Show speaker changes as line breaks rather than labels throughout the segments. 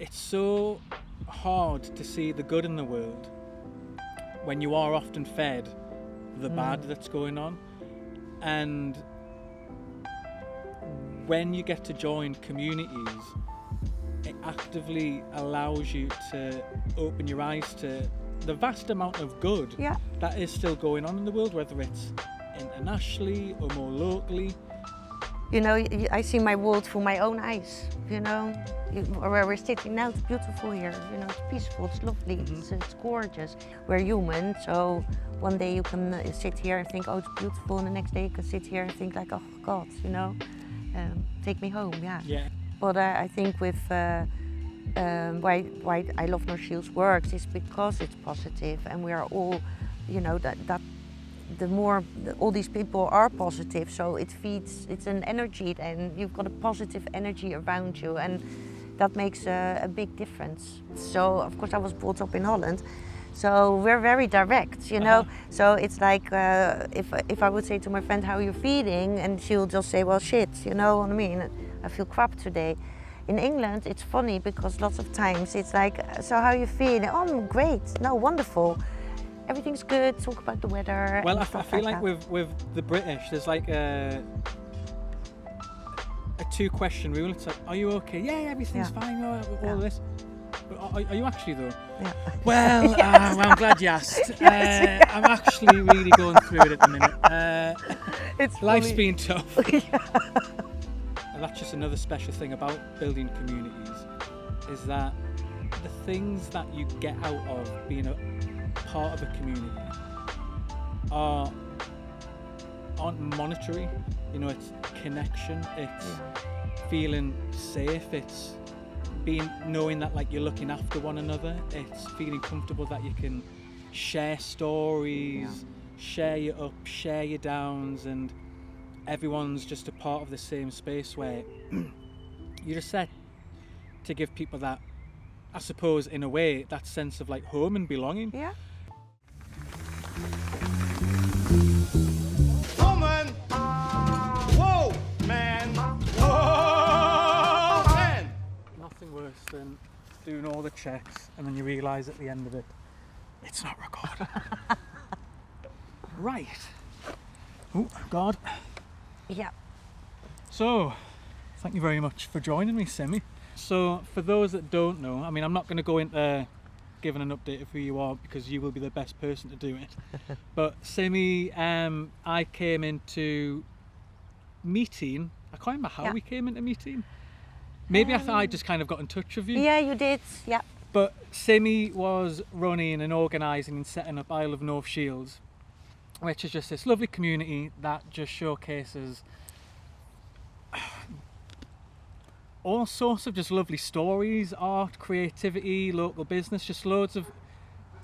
it's so hard to see the good in the world when you are often fed the bad that's going on. And when you get to join communities, it actively allows you to open your eyes to the vast amount of good that is still going on in the world, whether it's internationally or more locally.
You know, I see my world through my own eyes, you know. Where we're sitting now, it's beautiful here, you know, it's peaceful, it's lovely, it's gorgeous. We're human, so one day you can sit here and think, oh, it's beautiful, and the next day you can sit here and think like, oh God, you know, take me home, yeah. But I think with why I Love No Shields works is because it's positive, and we are all, you know, that the more all these people are positive, so it feeds, it's an energy, and you've got a positive energy around you, and that makes a big difference. So of course I was brought up in Holland, so we're very direct, you know. So it's like if I would say to my friend, how are you feeling, and she'll just say, well, shit, you know what I mean, I feel crap today. In England it's funny because lots of times it's like, so how are you feeling? Oh, I'm great, no, wonderful. Everything's good, talk about the weather.
Well, I feel like with the British, there's like a two-question rule. It's like, are you okay? Yeah, everything's fine, all this. But are you actually though?
Yeah.
Well, well, I'm glad you asked. I'm actually really going through it at the minute. Life's been tough. And that's just another special thing about building communities, is that the things that you get out of being a part of a community aren't monetary. You know, it's connection, it's feeling safe, it's knowing that like you're looking after one another, it's feeling comfortable that you can share stories, share your ups, share your downs, and everyone's just a part of the same space where you're just set to give people that, I suppose, in a way, that sense of like home and belonging.
Yeah.
Woman! Whoa, man! Whoa, man!
Nothing worse than doing all the checks and then you realise at the end of it, it's not recorded. Right. Oh, God.
Yeah.
So, thank you very much for joining me, Simmie. So, for those that don't know, I mean, I'm not going to go into giving an update of who you are because you will be the best person to do it. But Simmie, I came into meeting, I can't remember how we came into meeting. Maybe I thought I just kind of got in touch with you.
Yeah, you did, yeah.
But Simmie was running and organising and setting up Isle of North Shields, which is just this lovely community that just showcases all sorts of just lovely stories, art, creativity, local business, just loads of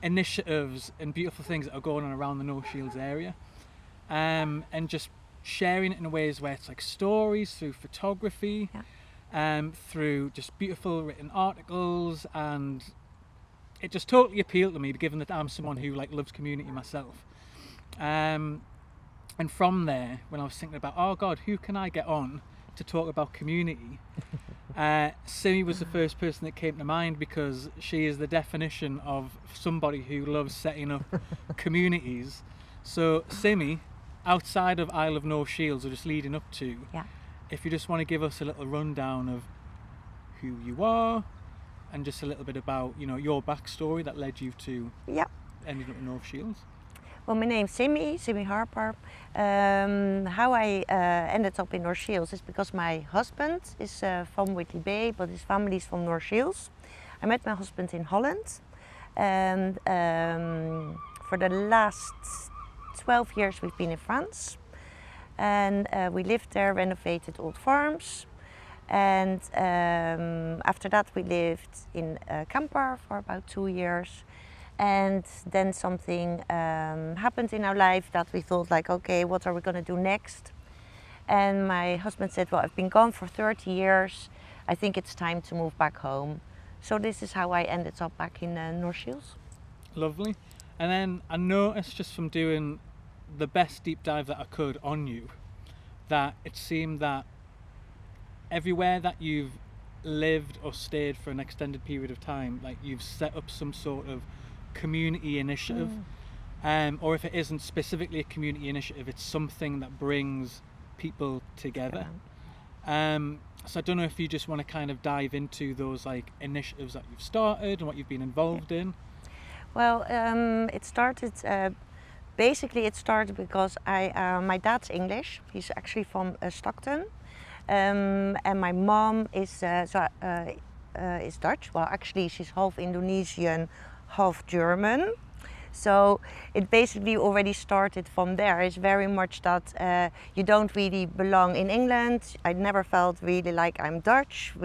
initiatives and beautiful things that are going on around the North Shields area, and just sharing it in ways where it's like stories through photography, through just beautiful written articles, and it just totally appealed to me, given that I'm someone who like loves community myself. And from there, when I was thinking about, oh God, who can I get on to talk about community? Simmie was the first person that came to mind because she is the definition of somebody who loves setting up communities. So Simmie, outside of Isle of North Shields, or just leading up to, if you just want to give us a little rundown of who you are and just a little bit about, you know, your backstory that led you to ending up in North Shields.
Well, my name's Simmie Harper. How I ended up in North Shields is because my husband is from Whitley Bay, but his family is from North Shields. I met my husband in Holland, and for the last 12 years we've been in France. And we lived there, renovated old farms. And after that we lived in campfire for about 2 years. And then something happened in our life that we thought like, okay, what are we going to do next? And my husband said, well, I've been gone for 30 years. I think it's time to move back home. So this is how I ended up back in North Shields.
Lovely. And then I noticed just from doing the best deep dive that I could on you, that it seemed that everywhere that you've lived or stayed for an extended period of time, like you've set up some sort of community initiative, or if it isn't specifically a community initiative, it's something that brings people together. So I don't know if you just want to kind of dive into those like initiatives that you've started and what you've been involved in.
Well, it started. Basically, it started because my dad's English. He's actually from Stockton, and my mom is Dutch. Well, actually, she's half Indonesian, half German. So it basically already started from there. It's very much that you don't really belong in England. I never felt really like I'm Dutch.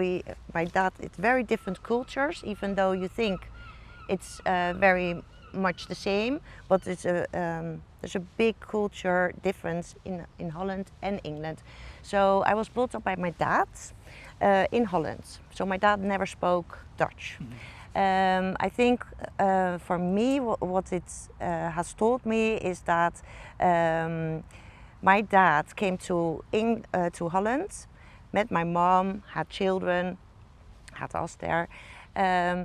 My dad, it's very different cultures, even though you think it's very much the same, but there's a big culture difference in Holland and England. So I was brought up by my dad in Holland. So my dad never spoke Dutch. I think for me, what it has taught me is that my dad came to Holland, met my mom, had children, had us there.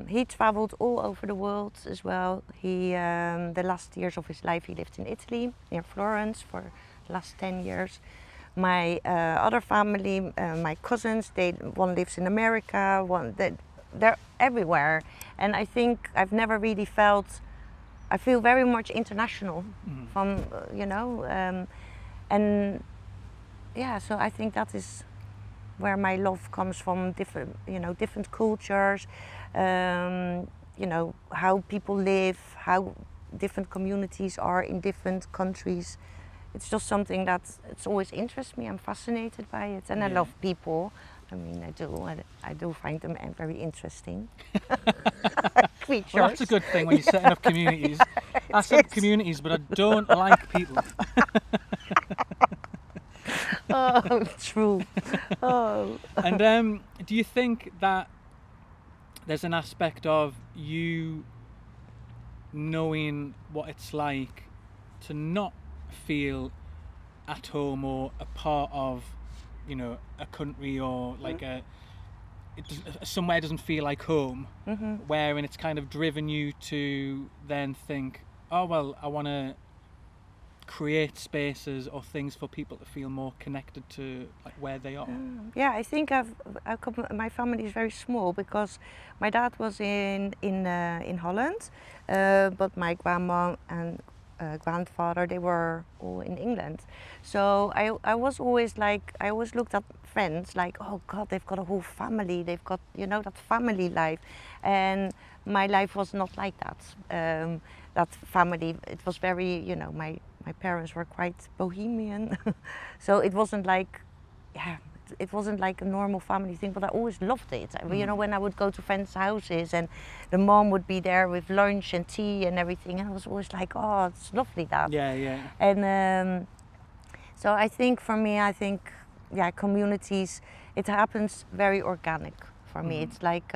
He traveled all over the world as well. He, the last years of his life, he lived in Italy, near Florence, for the last 10 years. My other family, my cousins, one lives in America, they're everywhere. And I think I've never really I feel very much international from, and yeah, so I think that is where my love comes from, different cultures, how people live, how different communities are in different countries. It's just something that it's always interests me. I'm fascinated by it, and I love people. I mean, I do find them very interesting creatures.
Well, that's a good thing when you're setting up communities. I set up communities, but I don't like people.
Oh, true. Oh.
And do you think that there's an aspect of you knowing what it's like to not feel at home or a part of, a country or like somewhere doesn't feel like home, wherein it's kind of driven you to then think, oh well, I want to create spaces or things for people to feel more connected to like where they are?
Yeah, I think my family is very small because my dad was in Holland, but my grandma and grandfather, they were all in England. So I was always like, I always looked at friends like, oh God, they've got a whole family, they've got, that family life. And my life was not like that. That family, it was very, my parents were quite bohemian. So it wasn't like, it wasn't like a normal family thing, but I always loved it. When I would go to friends' houses and the mom would be there with lunch and tea and everything, and I was always like, oh, it's lovely that.
Yeah.
And so I think for me, communities, it happens very organic for me. It's like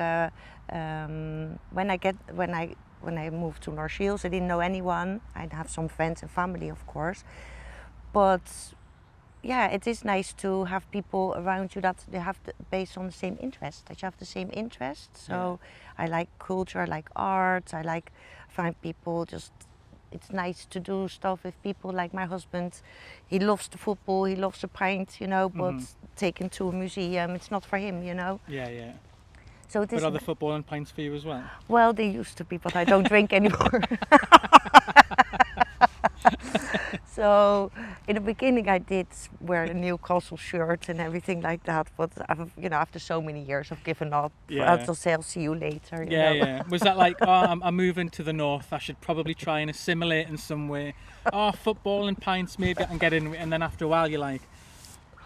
when I moved to North Shields, I didn't know anyone. I'd have some friends and family, of course, but yeah, it is nice to have people around you that they have based on the same interest, that you have the same interests. So I like culture, I like art, find people it's nice to do stuff with people. Like my husband, he loves the football, he loves the pint, but taken to a museum, it's not for him,
Yeah.
So it is.
But are the football and pints for you as well?
Well, they used to be, but I don't drink anymore. So in the beginning I did wear a Newcastle shirt and everything like that, but after so many years I've given up. I'll say I'll see you later.
Yeah. Was that like, oh, I'm moving to the north, I should probably try and assimilate in some way. Oh, football and pints, maybe I can get in. And then after a while you're like,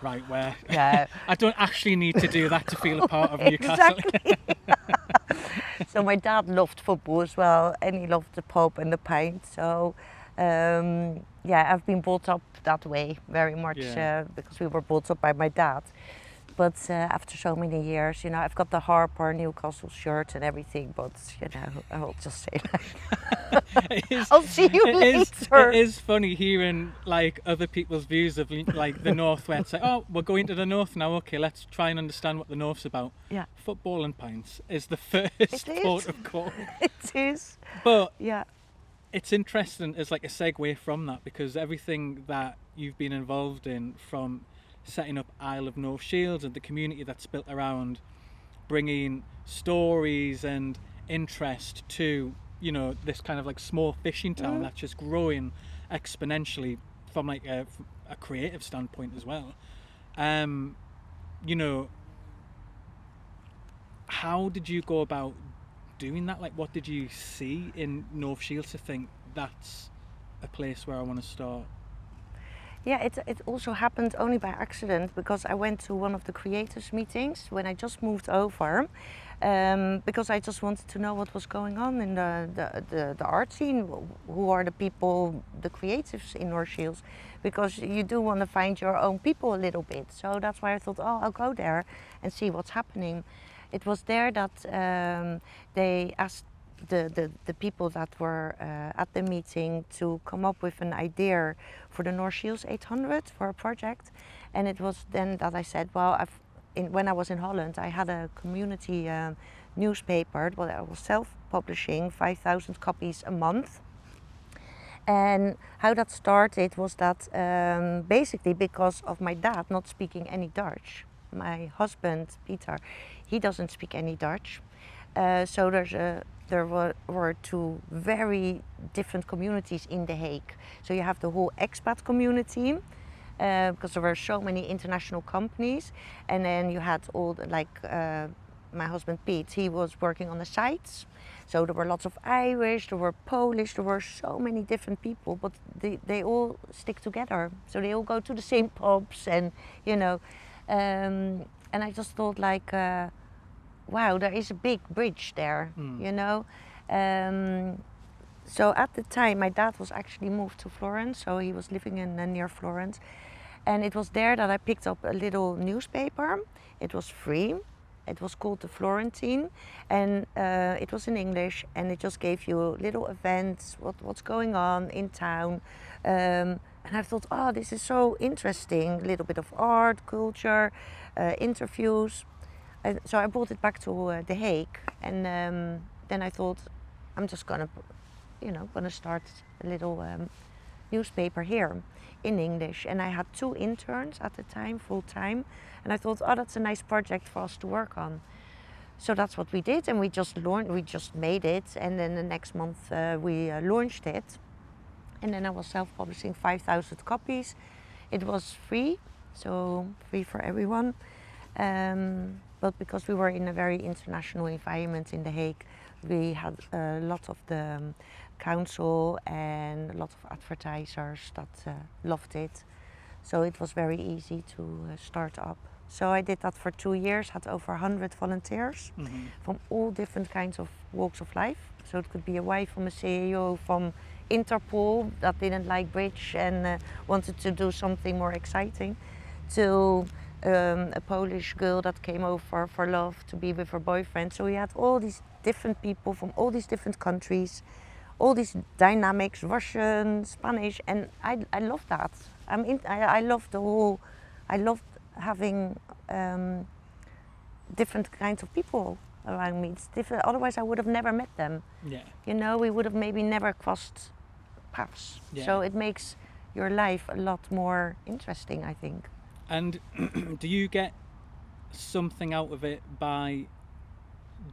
right, where?
Yeah.
I don't actually need to do that to feel a part of Newcastle.
Exactly. So my dad loved football as well, and he loved the pub and the pint. So I've been brought up that way very much because we were brought up by my dad. But after so many years, you know, I've got the Harper Newcastle shirt and everything, but you know, I'll just say that. I'll see you later.
It is funny hearing like other people's views of like the North, where it's like, oh, we're going to the North now, okay, let's try and understand what the North's about.
Yeah.
Football and pints is the first port of call.
It is.
But
yeah,
it's interesting as like a segue from that, because everything that you've been involved in, from setting up Isle of North Shields and the community that's built around bringing stories and interest to, you know, this kind of like small fishing town that's just growing exponentially from like a creative standpoint as well. You know, how did you go about doing that? Like, what did you see in North Shields to think that's a place where I want to start?
Yeah, it also happened only by accident, because I went to one of the creators meetings when I just moved over, because I just wanted to know what was going on in the art scene. Who are the people, the creatives in North Shields? Because you do want to find your own people a little bit. So that's why I thought, oh, I'll go there and see what's happening. It was there that they asked the people that were at the meeting to come up with an idea for the North Shields 800 for a project. And it was then that I said, well, when I was in Holland, I had a community newspaper. Well, I was self-publishing 5,000 copies a month. And how that started was that basically because of my dad not speaking any Dutch. My husband, Peter, he doesn't speak any Dutch. So there were two very different communities in The Hague. So you have the whole expat community, because there were so many international companies. And then you had all my husband Pete, he was working on the sites. So there were lots of Irish, there were Polish, there were so many different people, but they all stick together. So they all go to the same pubs and, you know, and I just thought like, wow, there is a big bridge there, you know. So at the time, my dad was actually moved to Florence, so he was living in near Florence. And it was there that I picked up a little newspaper. It was free. It was called The Florentine, and it was in English, and it just gave you little events, what's going on in town. And I thought, oh, this is so interesting, a little bit of art, culture, interviews. And so I brought it back to The Hague, and then I thought, I'm just gonna start a little newspaper here in English. And I had 2 interns at the time, full time, and I thought, oh, that's a nice project for us to work on. So that's what we did, and we just made it, and then the next month we launched it. And then I was self-publishing 5,000 copies. It was free, so free for everyone. But because we were in a very international environment in The Hague, we had a lot of the council and a lot of advertisers that loved it. So it was very easy to start up. So I did that for 2 years, had over 100 volunteers from all different kinds of walks of life. So it could be a wife from a CEO, from Interpol that didn't like bridge and wanted to do something more exciting, to a Polish girl that came over for love to be with her boyfriend. So we had all these different people from all these different countries, all these dynamics, Russian, Spanish, and I love that. I love having different kinds of people around me. It's different. Otherwise, I would have never met them.
Yeah.
You know, we would have maybe never crossed paths.
Yeah.
So it makes your life a lot more interesting, I think.
And do you get something out of it by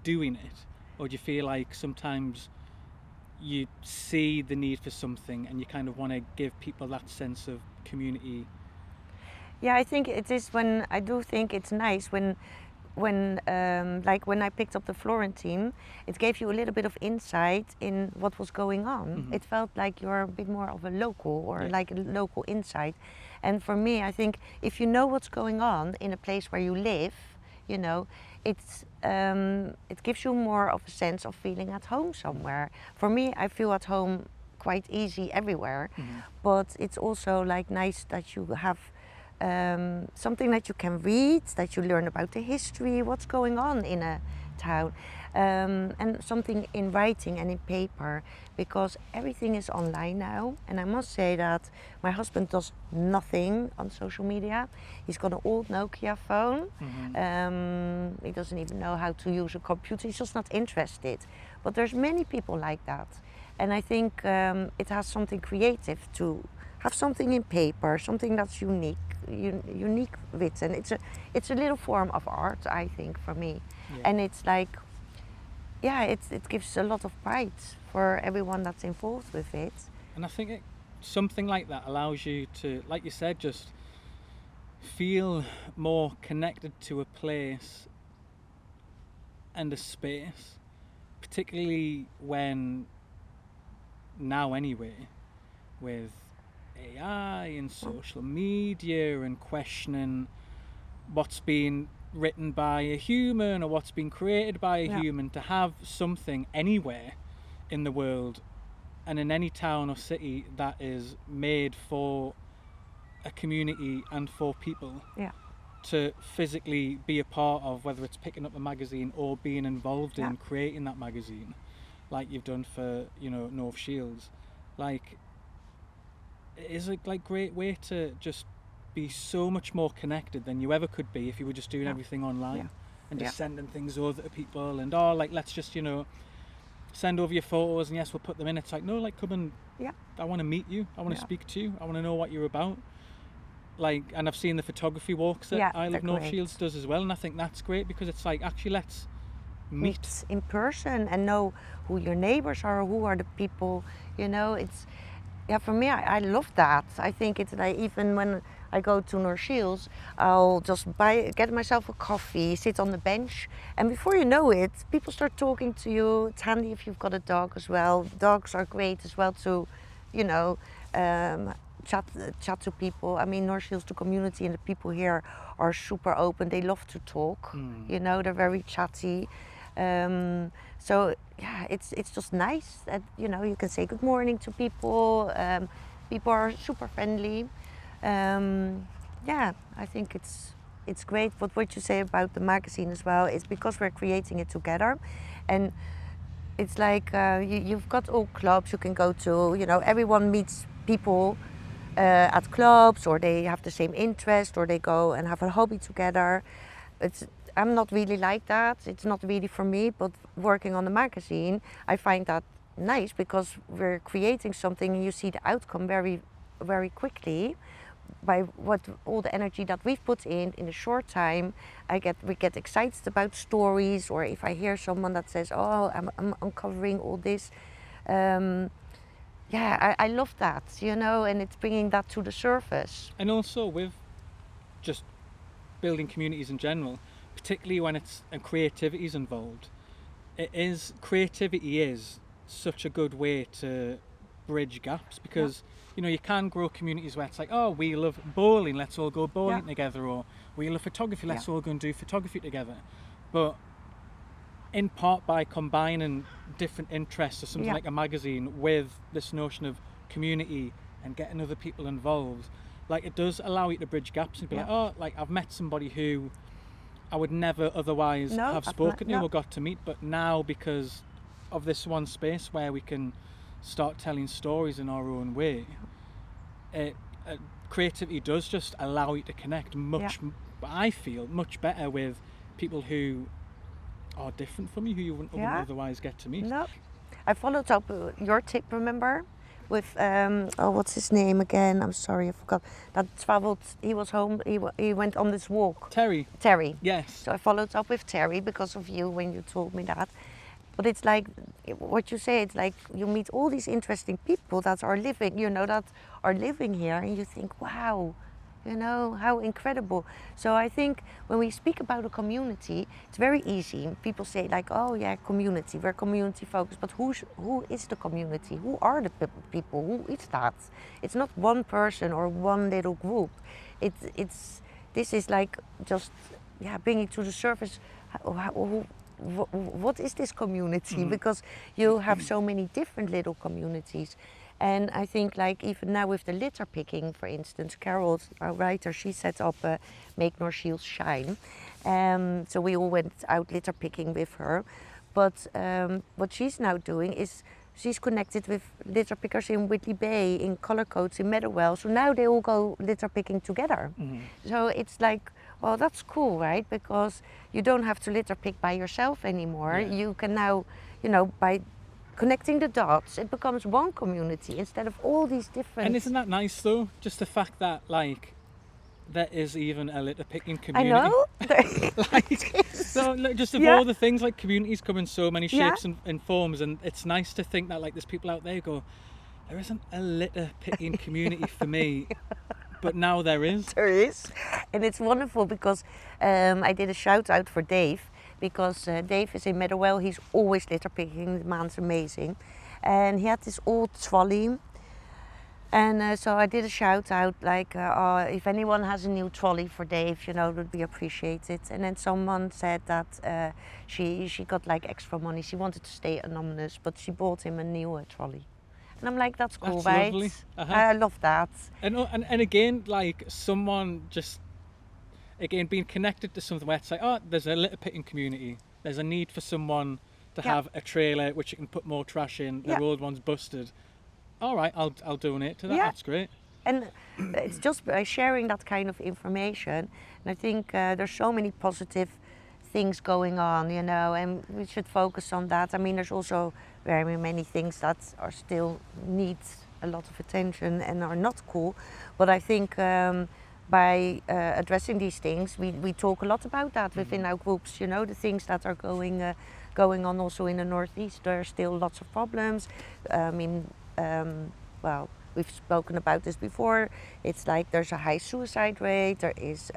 doing it? Or do you feel like sometimes you see the need for something and you kind of want to give people that sense of community?
Yeah, I think it is when I do think it's nice when like when I picked up the Florentine, it gave you a little bit of insight in what was going on. It felt like you're a bit more of a local, or like a local insight. And for me, I think if you know what's going on in a place where you live, you know, it gives you more of a sense of feeling at home somewhere. For me, I feel at home quite easy everywhere, but it's also like nice that you have something that you can read, that you learn about the history, what's going on in a town, and something in writing and in paper, because everything is online now. And I must say that my husband does nothing on social media. He's got an old Nokia phone. He doesn't even know how to use a computer. He's just not interested. But there's many people like that. And I think it has something creative to have something in paper, something that's unique written. It's a little form of art, I think, for me.
Yeah.
And it's like, yeah, it gives a lot of pride for everyone that's involved with it.
And I think something like that allows you to, like you said, just feel more connected to a place and a space, particularly when now anyway, with AI and social media and questioning what's been written by a human or what's been created by a human, to have something anywhere in the world and in any town or city that is made for a community and for people to physically be a part of, whether it's picking up a magazine or being involved in creating that magazine, like you've done for, you know, North Shields. Like, it is a great way to just be so much more connected than you ever could be if you were just doing everything online and just sending things over to people and let's just, you know, send over your photos and yes, we'll put them in. It's like, no, like, come and I want to meet you, I want to speak to you, I want to know what you're about. Like, and I've seen the photography walks that I Love North Shields does as well, and I think that's great because it's like, actually, let's meet
in person and know who your neighbors are, who are the people, you know. It's for me, I love that. I think it's like, even when I go to North Shields, I'll just get myself a coffee, sit on the bench, and before you know it, people start talking to you. It's handy if you've got a dog as well. Dogs are great as well to, you know, chat to people. I mean, North Shields, the community and the people here are super open. They love to talk. You know, they're very chatty. So yeah, it's just nice that, you know, you can say good morning to people. People are super friendly. Yeah, I think it's great. But what you say about the magazine as well is because we're creating it together, and it's like you've got all clubs you can go to. You know, everyone meets people at clubs, or they have the same interest, or they go and have a hobby together. I'm not really like that. It's not really for me. But working on the magazine, I find that nice because we're creating something and you see the outcome very, very quickly. By all the energy that we've put in a short time, we get excited about stories, or if I hear someone that says, "Oh, I'm uncovering all this," I love that, you know, and it's bringing that to the surface.
And also with just building communities in general, particularly when creativity is involved, creativity is such a good way to bridge gaps, because you know, you can grow communities where it's like, oh, we love bowling, let's all go bowling together, or we love photography, let's all go and do photography together. But in part by combining different interests or something like a magazine with this notion of community and getting other people involved, like, it does allow you to bridge gaps and be like, oh, like, I've met somebody who I would never otherwise have spoken to or got to meet, but now because of this one space where we can start telling stories in our own way, creativity does just allow you to connect I feel much better with people who are different from you, who you wouldn't otherwise get to meet.
No, I followed up your tip, remember, with what's his name again? I'm sorry, I forgot. That traveled. He was home. He went on this walk.
Terry.
Yes. So I followed up with Terry because of you when you told me that. But it's like what you say. It's like you meet all these interesting people that are living, you know, that are living here, and you think, wow, you know, how incredible. So I think when we speak about a community, it's very easy. People say like, oh yeah, community, we're community focused, but who is the community? Who are the people? Who is that? It's not one person or one little group. This is like just bringing to the surface what is this community? Because you have so many different little communities, And I think like even now with the litter picking, for instance, Carol, our writer, she set up Make North Shields Shine. So we all went out litter picking with her. But what she's now doing is she's connected with litter pickers in Whitley Bay, in Colour Coats, in Meadowell. So now they all go litter picking together. So it's like, well, that's cool, right? Because you don't have to litter pick by yourself anymore.
Yeah.
You can now, by connecting the dots, it becomes one community instead of all these different.
And isn't that nice though? Just the fact that like there is even a litter picking
I
community.
know.
Like, so look, just of
Yeah.
all the things, like communities come in so many
Yeah.
shapes and forms, and it's nice to think that like there's people out there who go, there isn't a litter picking community for me, but now there is.
There is, and it's wonderful because I did a shout out for Dave, because Dave is in Meadowell. He's always litter picking. The man's amazing, and he had this old trolley. And so I did a shout out like, if anyone has a new trolley for Dave, it would be appreciated. And then someone said that she got like extra money. She wanted to stay anonymous, but she bought him a new trolley. And I'm like, that's cool,
That's
right?
lovely. Uh-huh.
I love that.
And again, like someone just, again, being connected to something where it's like, oh, there's a litter picking community. There's a need for someone to
Yeah.
have a trailer which you can put more trash in. Their
Yeah.
old one's busted. All right, I'll donate to that.
Yeah.
That's great.
And it's just by sharing that kind of information. And I think there's so many positive things going on, and we should focus on that. I mean, there's also very many things that are still need a lot of attention and are not cool. But I think by addressing these things, we talk a lot about that within our groups. The things that are going on also in the Northeast. There are still lots of problems. Well, we've spoken about this before. It's like there's a high suicide rate. There is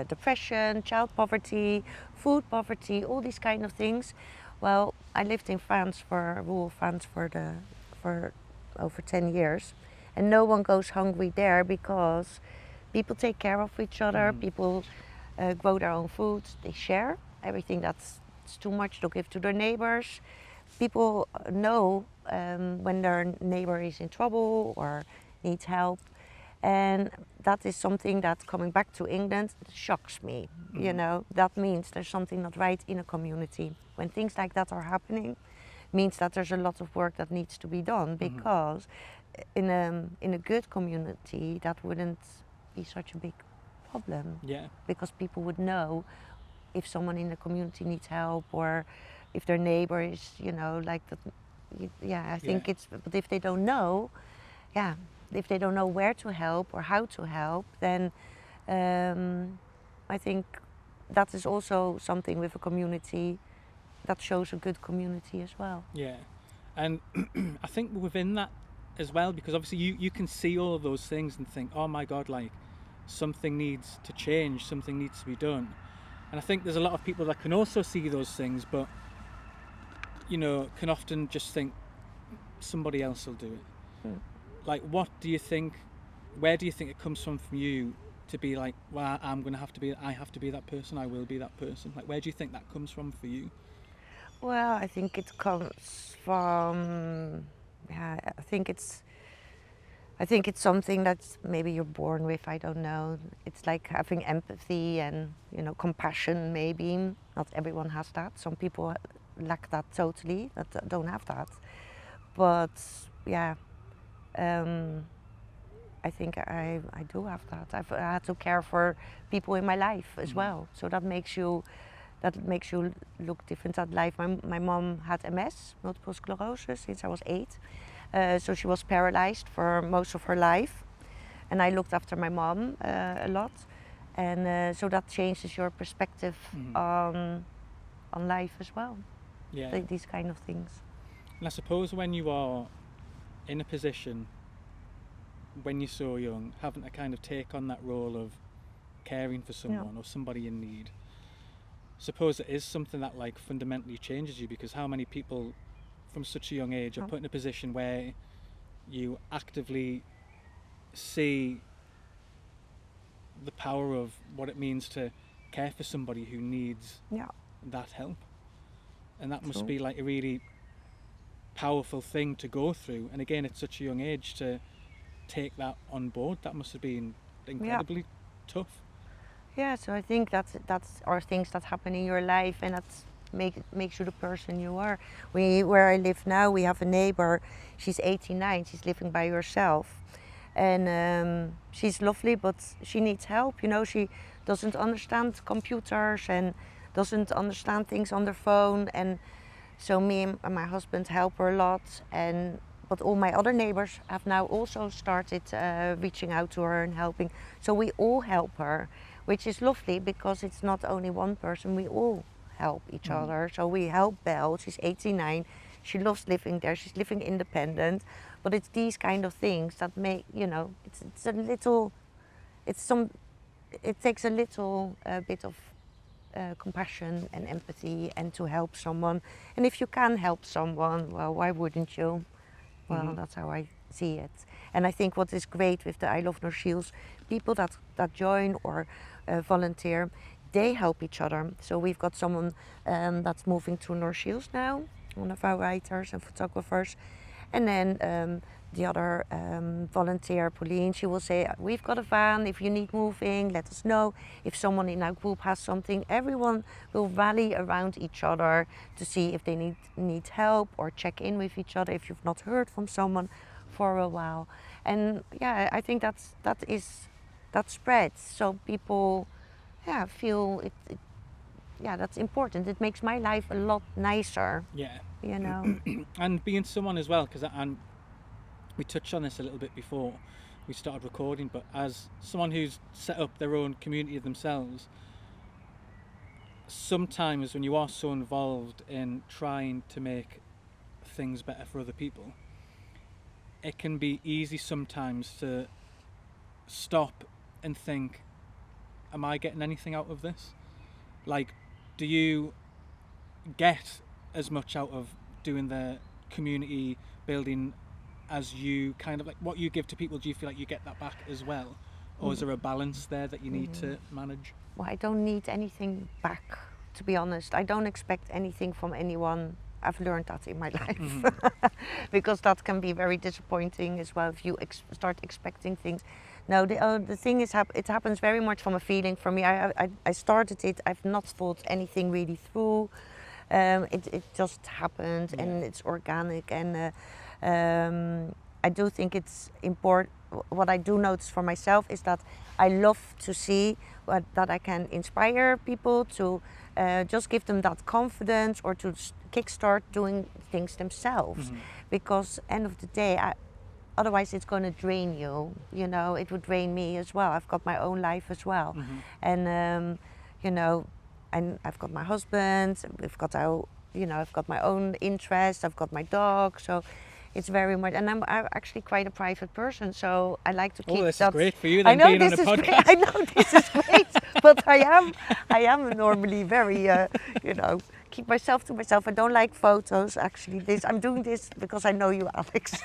depression, child poverty, food poverty, all these kind of things. Well, I lived in France, rural France, for over 10 years, and no one goes hungry there because people take care of each other. People grow their own food. They share everything that's too much to give to their neighbors. People know when their neighbor is in trouble or needs help, and that is something that, coming back to England, shocks me. That means there's something not right in a community. When things like that are happening, means that there's a lot of work that needs to be done, because in a good community that wouldn't be such a big problem.
Yeah.
Because people would know if someone in the community needs help, or if their neighbor is, like that. I think it's, but if they don't know, if they don't know where to help or how to help, then I think that is also something with a community that shows a good community as well.
Yeah. And I think within that as well, because obviously you can see all of those things and think, oh my God, like something needs to change, something needs to be done. And I think there's a lot of people that can also see those things, but can often just think somebody else will do it. Like, what do you think, where do you think it comes from you to be like, well, I have to be that person, I will be that person? Like, where do you think that comes from for you?
Well, I think it comes from, I think it's something that maybe you're born with, I don't know. It's like having empathy and, compassion maybe. Not everyone has that. Some people lack that totally, that don't have that. But I think I do have that. I had to care for people in my life as well. So that makes you look different at life. My mom had MS, multiple sclerosis, since I was 8. So she was paralyzed for most of her life. And I looked after my mom a lot. And so that changes your perspective on life as well.
Yeah.
These kind of things.
And I suppose when you are in a position, when you're so young, having to kind of take on that role of caring for someone or somebody in need, suppose it is something that like fundamentally changes you, because how many people from such a young age are put in a position where you actively see the power of what it means to care for somebody who needs that help. And that must be like a really powerful thing to go through. And again, at such a young age to take that on board, that must have been incredibly tough.
Yeah, so I think that's are things that happen in your life, and that's makes you the person you are. Where I live now, we have a neighbor. She's 89. She's living by herself, and she's lovely, but she needs help. You know, she doesn't understand computers and doesn't understand things on their phone, and so me and my husband help her a lot. But all my other neighbors have now also started reaching out to her and helping. So we all help her, which is lovely because it's not only one person. We all help each other. So we help Belle. She's 89. She loves living there. She's living independent. But it's these kind of things that make, you know, it takes a little bit of compassion and empathy and to help someone. And if you can help someone, well, why wouldn't you? Well, that's how I see it. And I think what is great with the I Love North Shields, people that join or volunteer, they help each other. So we've got someone that's moving to North Shields now, one of our writers and photographers. And then the other volunteer, Pauline, she will say, we've got a van, if you need moving, let us know. If someone in our group has something, everyone will rally around each other to see if they need help or check in with each other if you've not heard from someone for a while. And yeah, I think that spreads, so people feel it. Yeah, that's important. It makes my life a lot nicer.
Yeah.
You know.
And being someone as well, because we touched on this a little bit before we started recording, but as someone who's set up their own community themselves, sometimes when you are so involved in trying to make things better for other people, it can be easy sometimes to stop and think, am I getting anything out of this? Like, do you get as much out of doing the community building as you kind of like what you give to people? Do you feel like you get that back as well, or is there a balance there that you need to manage?
Well, I don't need anything back, to be honest. I don't expect anything from anyone. I've learned that in my life because that can be very disappointing as well if you start expecting things. No, the thing is, it happens very much from a feeling. For me, I started it. I've not thought anything really through. It just happened, and it's organic. And I do think it's important. What I do notice for myself is that I love to see that I can inspire people to just give them that confidence or to kickstart doing things themselves. Because end of the day, otherwise it's going to drain you. You know, it would drain me as well. I've got my own life as well, and you know, and I've got my husband. We've got I've got my own interests. I've got my dog. So it's very much, and I'm actually quite a private person, so I like to keep
this
that.
is great for you then, being on a podcast.
I know this is great, but I am normally very, keep myself to myself. I don't like photos, actually. I'm doing this because I know you, Alex.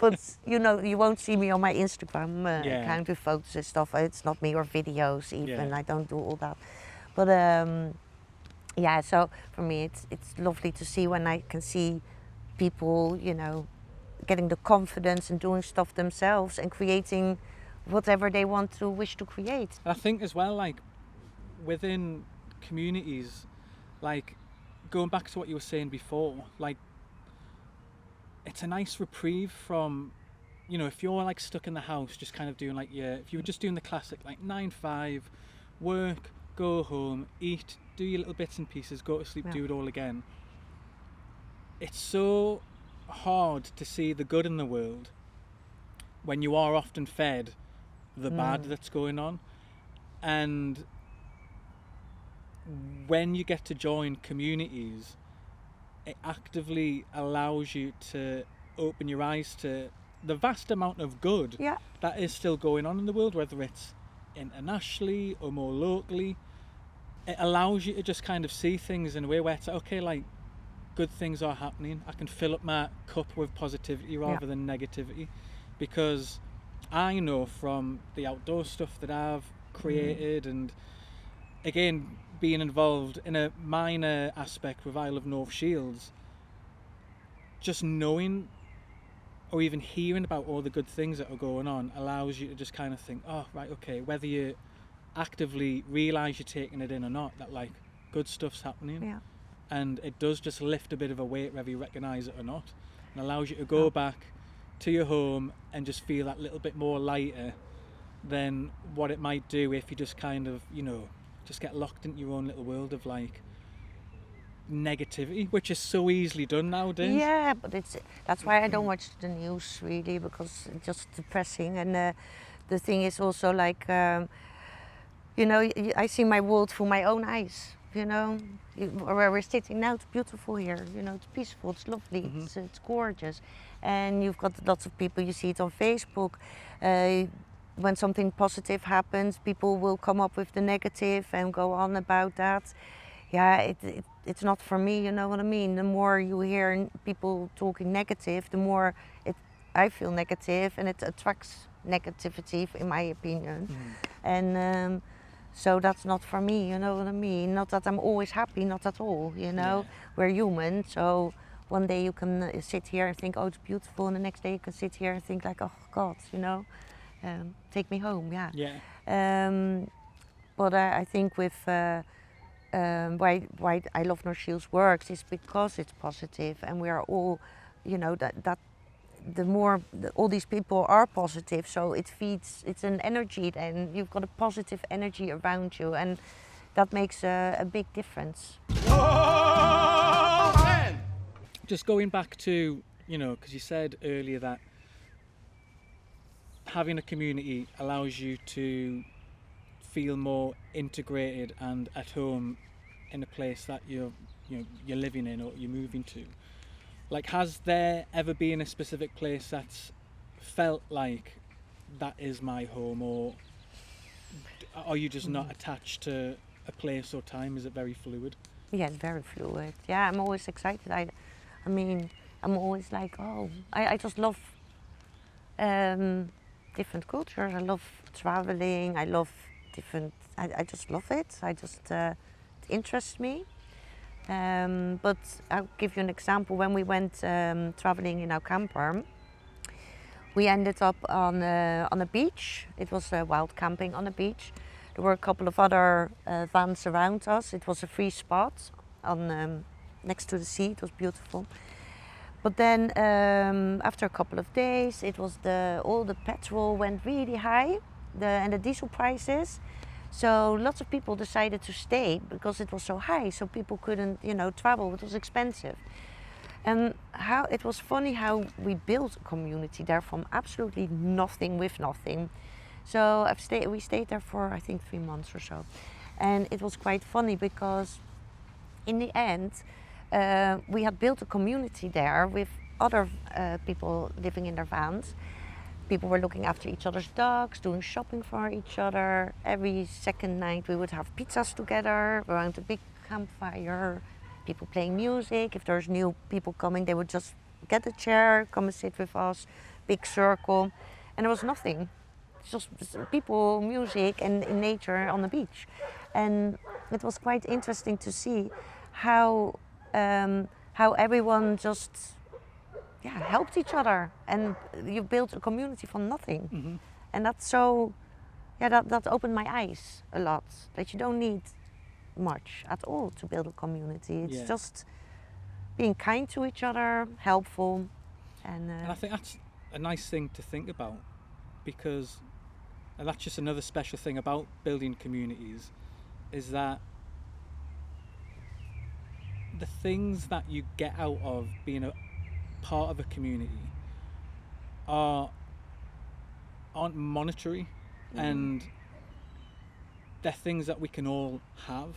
But, you know, you won't see me on my Instagram account with photos and stuff. It's not me, or videos even. I don't do all that. But, so for me, it's lovely to see when I can see people, you know, getting the confidence and doing stuff themselves and creating whatever they wish to create.
I think as well, like within communities, like going back to what you were saying before, like it's a nice reprieve from, you know, if you're like stuck in the house just kind of doing like if you were just doing the classic like 9-5, work, go home, eat, do your little bits and pieces, go to sleep, do it all again. It's so hard to see the good in the world when you are often fed the bad that's going on. And when you get to join communities, it actively allows you to open your eyes to the vast amount of good that is still going on in the world, whether it's internationally or more locally. It allows you to just kind of see things in a way where it's okay, like good things are happening. I can fill up my cup with positivity rather than negativity, because I know from the outdoor stuff that I've created and again being involved in a minor aspect with I Love North Shields, just knowing or even hearing about all the good things that are going on allows you to just kind of think, oh, right, okay, whether you actively realise you're taking it in or not, that like good stuff's happening.
Yeah.
And it does just lift a bit of a weight whether you recognise it or not, and allows you to go back to your home and just feel that little bit more lighter than what it might do if you just kind of, you know, just get locked into your own little world of like negativity, which is so easily done nowadays.
Yeah, but that's why I don't watch the news really, because it's just depressing. And the thing is also like, you know, I see my world through my own eyes. You know, where we're sitting now, it's beautiful here. You know, it's peaceful, it's lovely, it's gorgeous, and you've got lots of people. You see it on Facebook. When something positive happens, people will come up with the negative and go on about that. Yeah, it's not for me, you know what I mean? The more you hear people talking negative, the more I feel negative, and it attracts negativity, in my opinion. And so that's not for me, you know what I mean? Not that I'm always happy, not at all, you know? We're human, so one day you can sit here and think, oh, it's beautiful, and the next day you can sit here and think like, oh God, you know? Take me home, but I think with why I Love No Shields works is because it's positive, and we are all, you know, that the more all these people are positive, so it feeds, it's an energy, then you've got a positive energy around you, and that makes a big difference.
WoeMan!
Just going back to, you know, because you said earlier that having a community allows you to feel more integrated and at home in a place that you're living in or you're moving to. Like, has there ever been a specific place that's felt like that is my home, or are you just not attached to a place or time? Is it very fluid?
Yeah, it's very fluid. Yeah, I'm always excited. I mean, I'm always like, oh, I just love different cultures. I love traveling. I love different. I just love it. It interests me. But I'll give you an example. When we went traveling in our camper, we ended up on a beach. It was wild camping on a beach. There were a couple of other vans around us. It was a free spot on next to the sea. It was beautiful. But then after a couple of days, it was all the petrol went really high, and the diesel prices. So lots of people decided to stay because it was so high. So people couldn't, you know, travel. It was expensive. And it was funny how we built a community there from absolutely nothing with nothing. So we stayed there for I think 3 months or so, and it was quite funny because in the end we had built a community there with other people living in their vans. People were looking after each other's dogs, doing shopping for each other. Every second night we would have pizzas together around a big campfire. People playing music. If there's new people coming, they would just get a chair, come and sit with us, big circle, and there was nothing. Just people, music, and in nature on the beach. And it was quite interesting to see how everyone just helped each other, and you built a community from nothing. And that's so, that opened my eyes a lot, that you don't need much at all to build a community. It's just being kind to each other, helpful, and
I think that's a nice thing to think about, because that's just another special thing about building communities, is that the things that you get out of being a part of a community aren't monetary, and they're things that we can all have.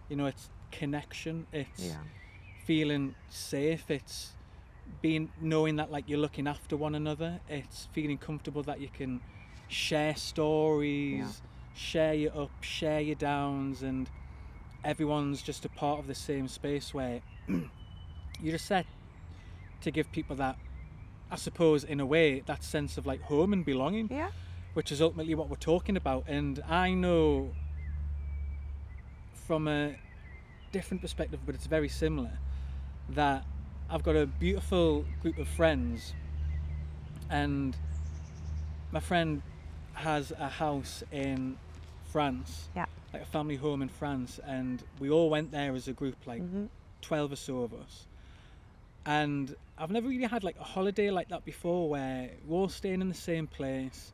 You know, it's connection, it's feeling safe, it's knowing that like you're looking after one another, it's feeling comfortable that you can share stories, share your ups, share your downs, and everyone's just a part of the same space where you're just set to give people that, I suppose, in a way, that sense of like home and belonging, which is ultimately what we're talking about. And I know from a different perspective, but it's very similar, that I've got a beautiful group of friends, and my friend has a house in France,
Yeah.
like a family home in France, and we all went there as a group, like
Mm-hmm.
12 or so of us. And I've never really had like a holiday like that before, where we're all staying in the same place,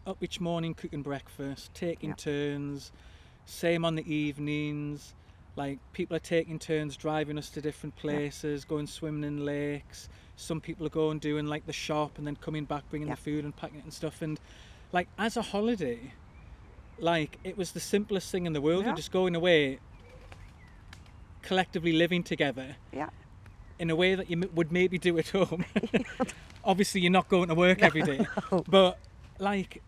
up each morning cooking breakfast, taking
Yeah.
turns, same on the evenings. Like, people are taking turns driving us to different places, going swimming in lakes. Some people are going doing like the shop and then coming back, bringing
Yeah.
the food and packing it and stuff. And like, as a holiday, like, it was the simplest thing in the world.
Yeah.
You're just going away, collectively living together
Yeah.
in a way that you would maybe do at home. Obviously, you're not going to work every day, but like,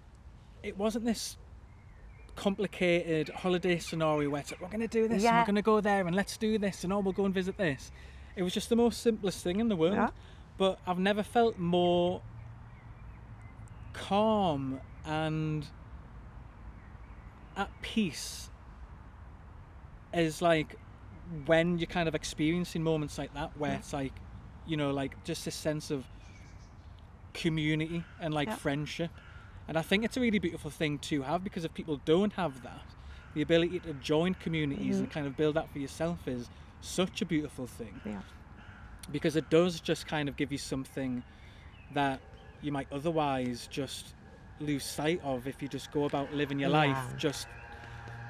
it wasn't this complicated holiday scenario where it's like, we're going to do this and
Yeah.
we're going to go there and let's do this and we'll go and visit this. It was just the most simplest thing in the world.
Yeah.
But I've never felt more calm and at peace as like when you're kind of experiencing moments like that, where
Yeah.
it's like, you know, like just this sense of community and like
Yeah.
friendship. And I think it's a really beautiful thing to have, because if people don't have that, the ability to join communities and kind of build that for yourself is such a beautiful thing,
Yeah.
because it does just kind of give you something that you might otherwise just lose sight of if you just go about living your life
Yeah.
just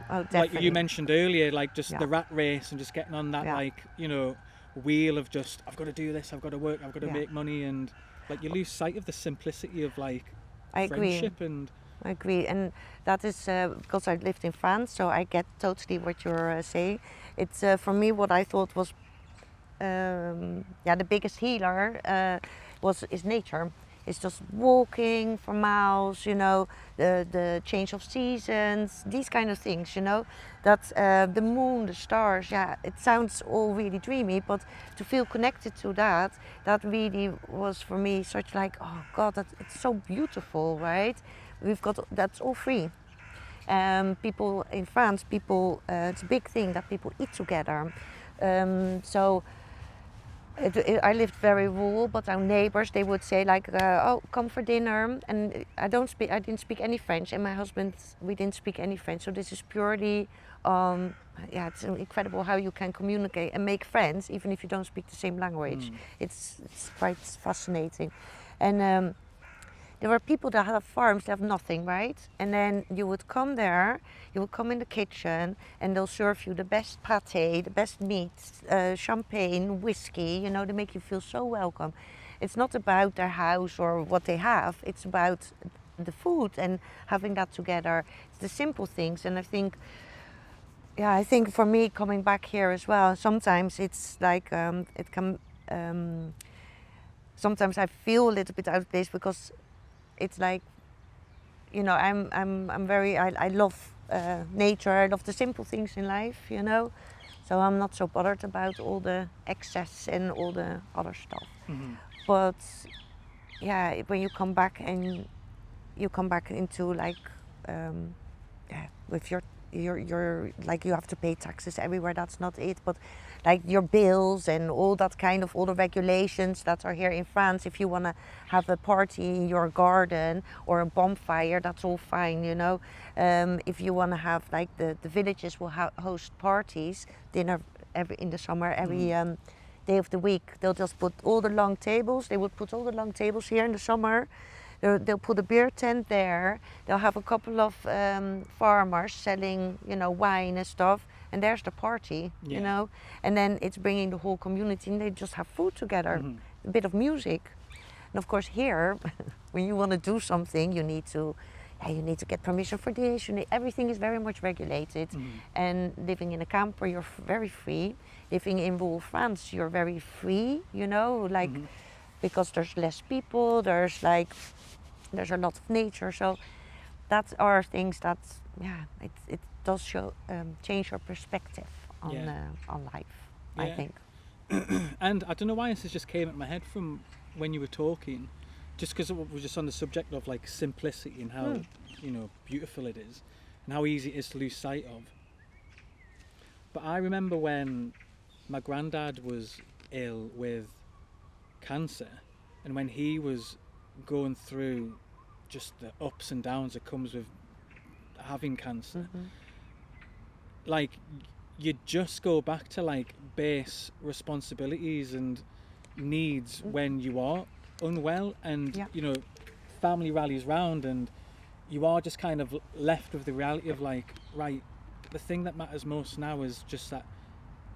Oh, definitely.
like you mentioned earlier, like just
Yeah.
the rat race and just getting on that
Yeah.
like, you know, wheel of just, I've got to do this, I've got to work, I've got to
Yeah.
make money, and like you lose sight of the simplicity of like
I agree.
friendship. And
I agree, and that is because I lived in France, so I get totally what you're saying. It's for me what I thought was, the biggest healer is nature. It's just walking for miles, you know, the change of seasons, these kind of things, you know. That the moon, the stars, yeah, it sounds all really dreamy, but to feel connected to that, that really was for me such like, oh God, it's so beautiful, right? That's all free. People in France, it's a big thing that people eat together. So I lived very rural, but our neighbors, they would say like, "Oh, come for dinner," and I didn't speak any French, and my husband, we didn't speak any French. So this is purely, it's incredible how you can communicate and make friends even if you don't speak the same language. It's quite fascinating, and there were people that have farms that have nothing, right? And then you would come there, you would come in the kitchen, and they'll serve you the best pate, the best meat, champagne, whiskey, you know, they make you feel so welcome. It's not about their house or what they have, it's about the food and having that together. It's the simple things, and I think for me coming back here as well, sometimes it's like, sometimes I feel a little bit out of place, because it's like, you know, I love nature, I love the simple things in life, you know. So I'm not so bothered about all the excess and all the other stuff. But yeah, when you come back and you come back into like, with your like, you have to pay taxes everywhere, that's not it, but like your bills and all that kind of, all the regulations that are here in France. If you want to have a party in your garden or a bonfire, that's all fine, you know. If you want to have like the villages will host parties, dinner in the summer, every day of the week. They'll just put all the long tables. They would put all the long tables here in the summer. They'll put a beer tent there. They'll have a couple of farmers selling, you know, wine and stuff. And there's the party, you know. And then it's bringing the whole community, and they just have food together, a bit of music. And of course here, when you want to do something, you need to get permission for this. Everything is very much regulated. And living in a camp where you're very free, living in rural France, you're very free, you know, like, because there's less people, there's a lot of nature. So that are things that, it does show, change your perspective on life, I think.
And I don't know why this just came at my head from when you were talking, just because we were just on the subject of like simplicity and how, you know, beautiful it is and how easy it is to lose sight of. But I remember when my granddad was ill with cancer, and when he was going through just the ups and downs that comes with having cancer, like you just go back to like base responsibilities and needs when you are unwell, and you know, family rallies round, and you are just kind of left with the reality of like, right, the thing that matters most now is just that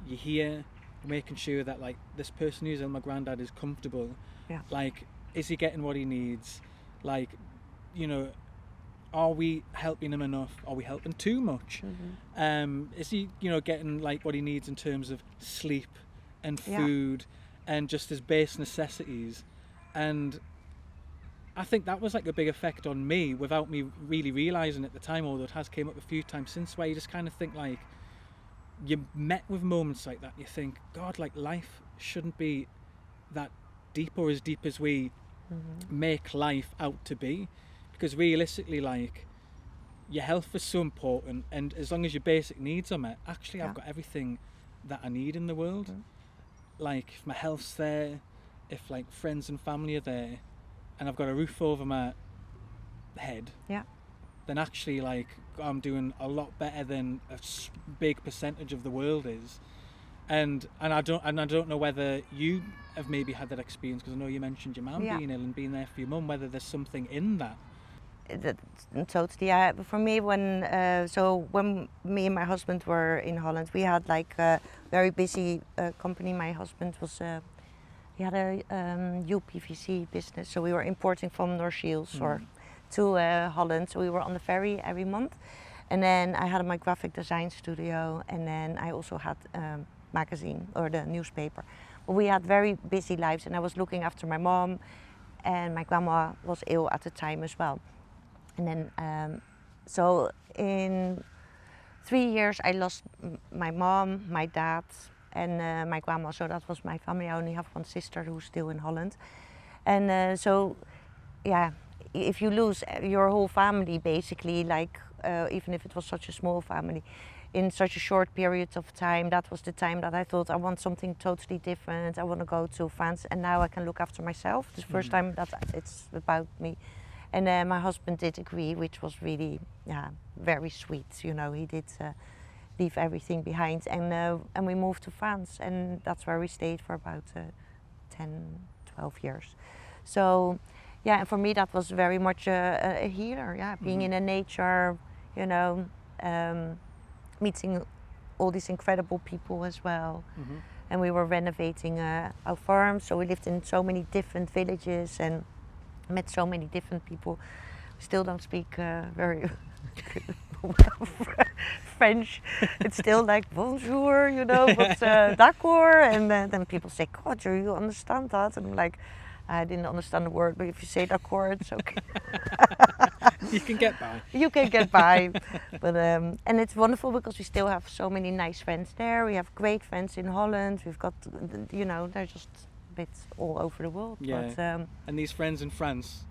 you're here, making sure that like this person who's ill, my granddad, is comfortable. Like, is he getting what he needs? Like, you know, are we helping him enough? Are we helping too much? Is he, you know, getting like what he needs in terms of sleep and food and just his base necessities? And I think that was like a big effect on me without me really realising at the time, although it has came up a few times since, where you just kind of think like, you're met with moments like that, you think, God, like life shouldn't be that deep, or as deep as we make life out to be, because realistically, like, your health is so important, and as long as your basic needs are met, actually I've got everything that I need in the world. Like, if my health's there, if like friends and family are there, and I've got a roof over my head, then actually like I'm doing a lot better than a big percentage of the world is. And I don't know whether you have maybe had that experience, because I know you mentioned your mum being ill and being there for your mum, whether there's something in that.
Totally. For me, when me and my husband were in Holland, we had like a very busy company. My husband was he had a UPVC business, so we were importing from North Shields to Holland. So we were on the ferry every month, and then I had my graphic design studio, and then I also had magazine or the newspaper. But we had very busy lives, and I was looking after my mom, and my grandma was ill at the time as well. And then, so in 3 years, I lost my mom, my dad, and my grandma. So that was my family. I only have one sister who's still in Holland. And so, yeah, if you lose your whole family, basically, like even if it was such a small family, in such a short period of time, that was the time that I thought, I want something totally different. I want to go to France, and now I can look after myself. It's the first time that it's about me. And my husband did agree, which was really, very sweet. You know, he did leave everything behind, and we moved to France, and that's where we stayed for about 10, 12 years. So, yeah, and for me that was very much a healer. Being in the nature, you know, meeting all these incredible people as well. And we were renovating our farm, so we lived in so many different villages and met so many different people. Still don't speak very well French. It's still like bonjour, you know, but d'accord. And then people say, God, do you understand that? And I'm like, I didn't understand the word, but if you say d'accord, it's okay.
You can get by.
You can get by. But and it's wonderful because we still have so many nice friends there. We have great friends in Holland. We've got, you know, they're just bits all over the world.
Yeah.
But,
and these friends in France,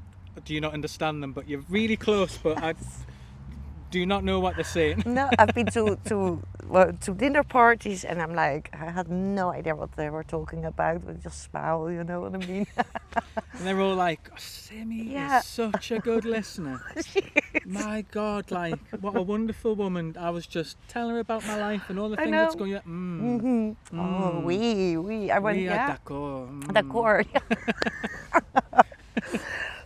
do you not understand them? But you're really close, but I do not know what they're saying.
No, I've been to dinner parties, and I'm like, I had no idea what they were talking about. We just smile, you know what I mean?
And they're all like, oh, Simmie is such a good listener. My God, like, what a wonderful woman. I was just telling her about my life and all the things that's going on.
Oh, oui. I went,
d'accord.
D'accord.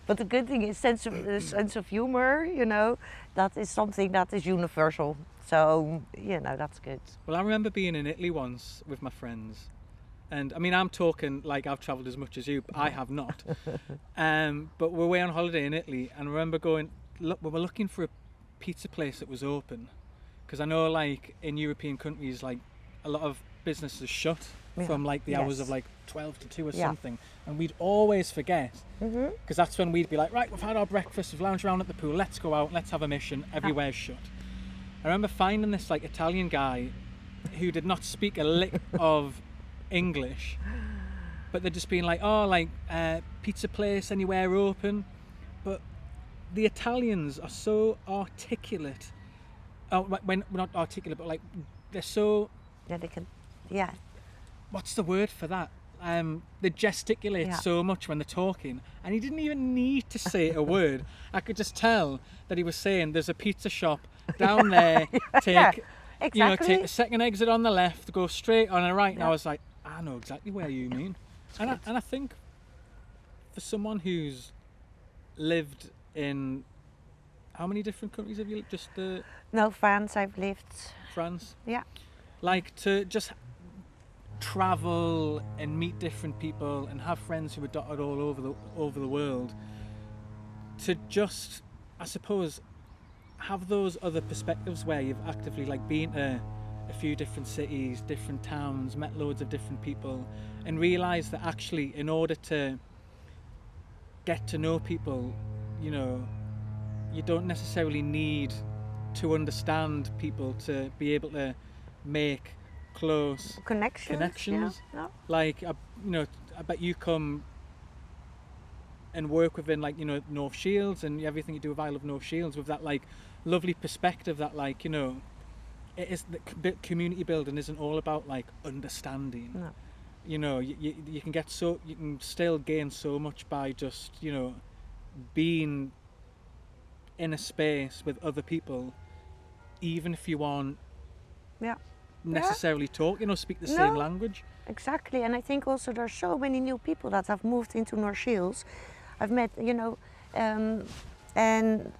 But the good thing is sense of humor, you know, that is something that is universal. So, you know, that's good.
Well, I remember being in Italy once with my friends. And I mean, I'm talking like I've travelled as much as you, but I have not. But we're away on holiday in Italy, and I remember we were looking for a pizza place that was open. Because I know, like, in European countries, like, a lot of businesses shut from like the hours of like 12 to 2 or something, and we'd always forget, because that's when we'd be like, right, we've had our breakfast, we've lounged around at the pool, let's go out, let's have a mission. Everywhere's shut. I remember finding this like Italian guy who did not speak a lick of English, but they're just being like, oh, like pizza place anywhere open. But the Italians are so articulate. Oh, when not articulate, but like they're so.
Yeah, they can. Yeah.
What's the word for that? they gesticulate so much when they're talking, and he didn't even need to say a word. I could just tell that he was saying, "There's a pizza shop down there. Take, take the second exit on the left, go straight on the right." And I was like, "I know exactly where you mean." And I think for someone who's lived in how many different countries have you just
No, France. I've lived.
France.
Yeah.
Like to just travel and meet different people and have friends who are dotted all over the world, to just, I suppose, have those other perspectives where you've actively like been to a few different cities, different towns, met loads of different people, and realise that actually in order to get to know people, you know, you don't necessarily need to understand people to be able to make close connections.
Yeah.
Like, you know, I bet you come and work within, like, you know, North Shields and everything you do with I Love North Shields, with that like lovely perspective that, like, you know, it is the community building isn't all about like understanding.
No.
You know, you can get so, you can still gain so much by just, you know, being in a space with other people, even if you aren't necessarily talking or speak the same language.
Exactly, and I think also there's so many new people that have moved into North Shields. I've met, you know, and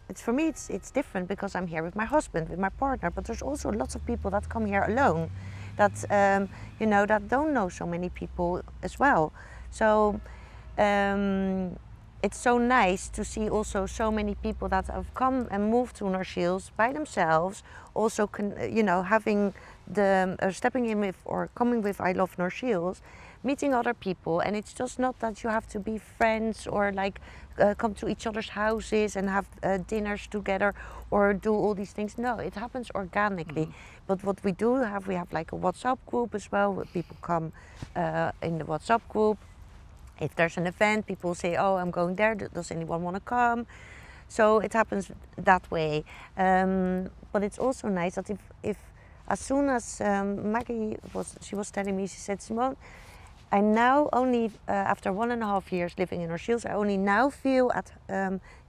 it's, for me it's different because I'm here with my husband, with my partner, but there's also lots of people that come here alone, that you know, that don't know so many people as well. So it's so nice to see also so many people that have come and moved to North Shields by themselves, also you know, having the stepping in with or coming with I Love North Shields, meeting other people. And it's just not that you have to be friends or like come to each other's houses and have dinners together or do all these things. No, it happens organically. But what we do have, we have like a WhatsApp group as well, where people come in the WhatsApp group. If there's an event, people say, "Oh, I'm going there. Does anyone want to come?" So it happens that way. But it's also nice that if as soon as Maggie was telling me, she said, "Simone, I now only after 1.5 years living in North Shields, I only now feel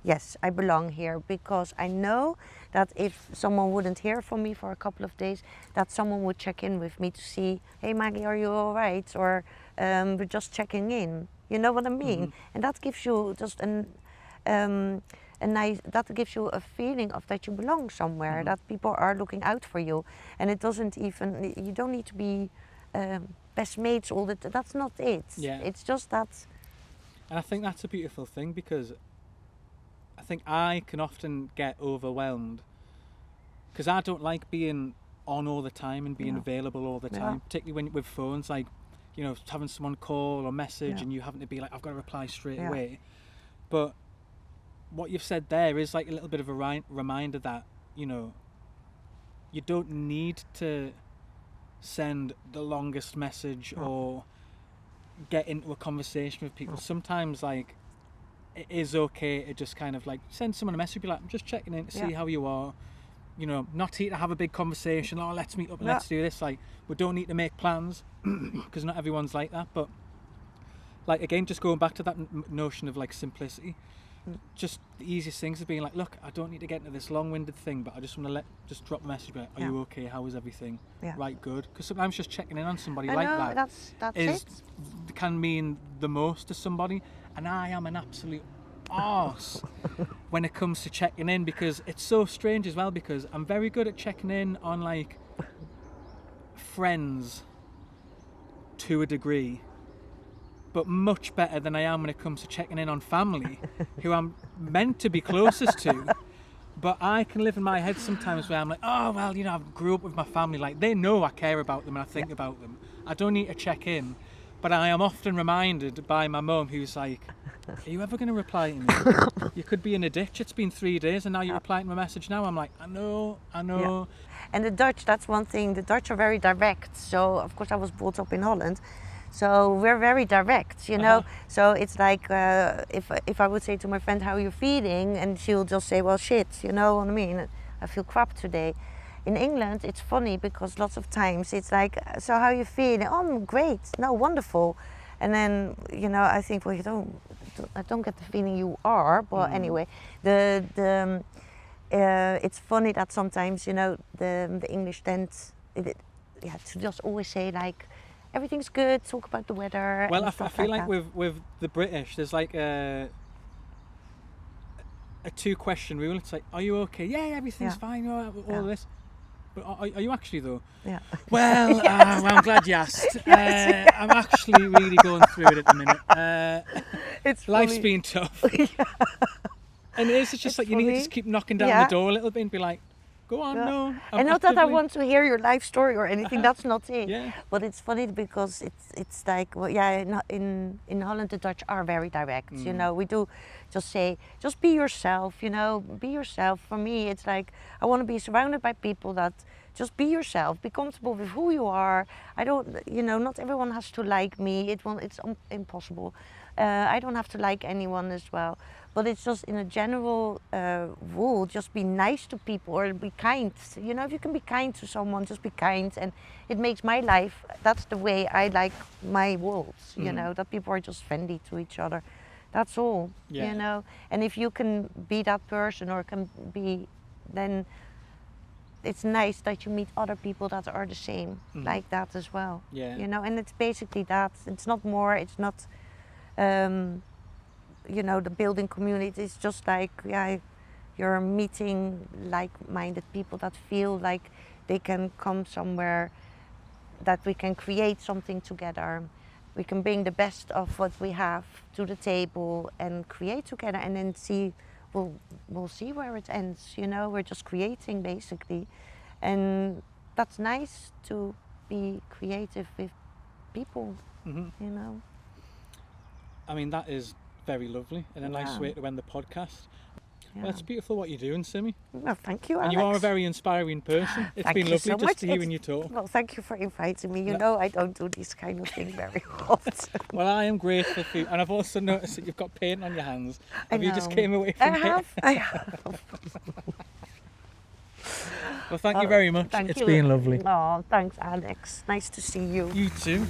yes, I belong here, because I know that if someone wouldn't hear from me for a couple of days, that someone would check in with me to see, hey Maggie, are you all right? Or we're just checking in." You know what I mean? And that gives you just that gives you a feeling of that you belong somewhere, that people are looking out for you, and it doesn't even, you don't need to be best mates all the time. That's not it.
Yeah.
It's just that.
And I think that's a beautiful thing, because I think I can often get overwhelmed because I don't like being on all the time and being available all the time, particularly when with phones, like, you know, having someone call or message and you having to be like, I've got to reply straight away. But what you've said there is like a little bit of a reminder that, you know, you don't need to send the longest message or get into a conversation with people. Sometimes, like, it is okay to just kind of like send someone a message, be like, I'm just checking in to see how you are. You know, not here to have a big conversation, oh, let's meet up and let's do this. Like, we don't need to make plans, because not everyone's like that. But, like, again, just going back to that notion of like simplicity, just the easiest things is being like, look, I don't need to get into this long-winded thing, but I just want to just drop a message, be like, are you okay? How is everything? Right, good. Because sometimes just checking in on somebody that's can mean the most to somebody. And I am an absolute arse when it comes to checking in, because it's so strange as well, because I'm very good at checking in on like friends to a degree, but much better than I am when it comes to checking in on family who I'm meant to be closest to. But I can live in my head sometimes where I'm like, oh well, you know, I grew up with my family, like they know I care about them and I think about them, I don't need to check in. But I am often reminded by my mum, who's like, are you ever going to reply to me? You could be in a ditch. It's been 3 days and now you're replying to my message now. I'm like, I know. Yeah.
And the Dutch, that's one thing. The Dutch are very direct. So, of course, I was brought up in Holland. So we're very direct, you know. So it's like, if I would say to my friend, how are you feeling? And she'll just say, well, shit, you know what I mean? I feel crap today. in England, it's funny because lots of times it's like, so how you feeling? Oh, I'm great. No, wonderful. And then, you know, I think, well, I don't get the feeling you are. But anyway, it's funny that sometimes, you know, the English tend to just always say like, everything's good, talk about the weather.
Well,
and
I
stuff
feel
like
like
that.
with the British, there's like a 2-question rule. It's like, are you okay? Yeah, everything's fine. All this. But are you actually though?
Yeah.
Well, well, I'm glad you asked. I'm actually really going through it at the minute.
It's
Life's
funny.
been tough. And it's just
It's
like you need to
funny.
just keep knocking down
Yeah.
the door a little bit and be like, go on,
Yeah.
no. I'm
And not that I
actively-
want to hear your life story or anything. That's not it.
Yeah.
But it's funny because it's like, well, yeah, in Holland the Dutch are very direct. You know, we do just say, just be yourself. You know, be yourself. For me, it's like I want to be surrounded by people that just be yourself, be comfortable with who you are. I don't, you know, not everyone has to like me. It's impossible. I don't have to like anyone as well. But it's just in a general rule, just be nice to people or be kind. You know, if you can be kind to someone, just be kind. And it makes my life, that's the way I like my world, you know, that people are just friendly to each other. That's all,
Yeah.
you know. And if you can be that person or can be, then it's nice that you meet other people that are the same, like that as well.
Yeah.
You know, and it's basically that. It's not more, it's not... you know, the building community is just like, yeah, you're meeting like-minded people that feel like they can come somewhere, that we can create something together. We can bring the best of what we have to the table and create together, and then see, we'll see where it ends. You know, we're just creating basically, and that's nice to be creative with people. You know.
I mean, that is very lovely and a nice
Yeah.
way to end the podcast.
Yeah.
Well, it's beautiful what you're doing, Simmie.
Well, thank you,
And
Alex.
you are a very inspiring person. It's
Thank
been
you
lovely
so
just
much.
to hearing you talk.
Well, thank you for inviting me. You
No.
know, I don't do this kind of thing very often.
Well, I am grateful for you. And I've also noticed that you've got paint on your hands.
I
Have you just
know.
came away from it?
I have.
Well, thank you very much.
Thank
It's
you.
been lovely.
Oh, thanks, Alex. Nice to see you.
You too.